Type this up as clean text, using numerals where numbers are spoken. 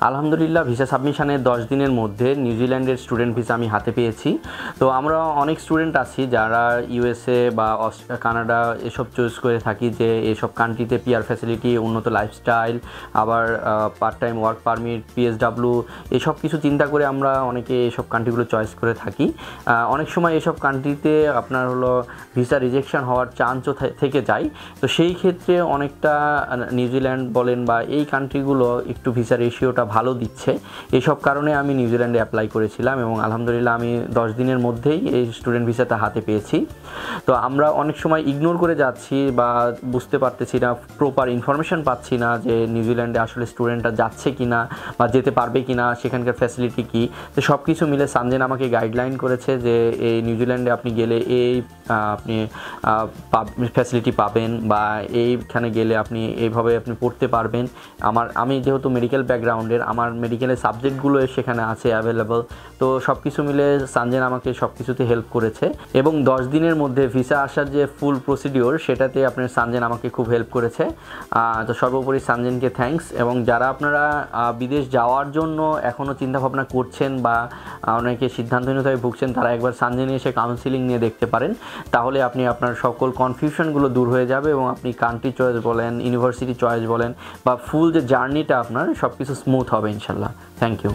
আলহামদুলিল্লাহ ভিসা সাবমিশনের 10 দিনের মধ্যে নিউজিল্যান্ডের স্টুডেন্ট ভিসা আমি হাতে পেয়েছি। তো আমরা অনেক স্টুডেন্ট আছি যারা ইউএসএ বা কানাডা এসব চুজ করে থাকি যে এসব কান্ট্রিতে পিআর ফ্যাসিলিটি, উন্নত লাইফস্টাইল, আবার part time work permit, PSW এসব কিছু চিন্তা করে আমরা অনেকে এসব কান্ট্রিগুলো চয়েস করে থাকি। অনেক সময় এসব কান্ট্রিতে আপনার হলো ভিসা রিজেকশন হওয়ার চান্সও থেকে যায়। তো সেই ক্ষেত্রে অনেকটা নিউজিল্যান্ড বলেন বা এই কান্ট্রিগুলো একটু ভিসা রেশিওটা ভালো দিচ্ছে। এইসব কারণে আমি নিউজিল্যান্ডে অ্যাপ্লাই করেছিলাম এবং আলহামদুলিল্লাহ আমি 10 দিনের মধ্যেই এই স্টুডেন্ট ভিসাটা হাতে পেয়েছি। তো আমরা অনেক সময় ইগনোর করে যাচ্ছি বা বুঝতে পারতেছি না, প্রপার ইনফরমেশান পাচ্ছি না যে নিউজিল্যান্ডে আসলে স্টুডেন্টরা যাচ্ছে কি না বা যেতে পারবে কি না, সেখানকার ফ্যাসিলিটি কী। তো সব কিছু মিলে সানজেন আমাকে গাইডলাইন করেছে যে এই নিউজিল্যান্ডে আপনি গেলে এই আপনি ফ্যাসিলিটি পাবেন বা এইখানে গেলে আপনি এইভাবে আপনি পড়তে পারবেন। আমি যেহেতু মেডিকেল ব্যাকগ্রাউন্ডের, আমার মেডিকেলের সাবজেক্টগুলো সেখানে আছে অ্যাভেলেবল। তো সব কিছু মিলে সানজেন আমাকে সব কিছুতে হেল্প করেছে এবং 10 দিনের মধ্যে ভিসা আসার যে ফুল প্রসিডিওর সেটাতে আপনার সানজেন আমাকে খুব হেল্প করেছে। তো সর্বোপরি সানজেনকে থ্যাঙ্কস। এবং যারা আপনারা বিদেশ যাওয়ার জন্য এখনও চিন্তাভাবনা করছেন বা অনেকে সিদ্ধান্তহীনতায় ভুগছেন, তারা একবার সানজেনে এসে কাউন্সিলিং নিয়ে দেখতে পারেন। তাহলে আপনি আপনার সকল কনফিউশনগুলো দূর হয়ে যাবে এবং আপনি কান্ট্রি চয়েস বলেন, ইউনিভার্সিটি চয়েস বলেন বা ফুল যে জার্নিটা আপনার সব কিছু স্মুথ হবে ইনশাল্লাহ। Thank you.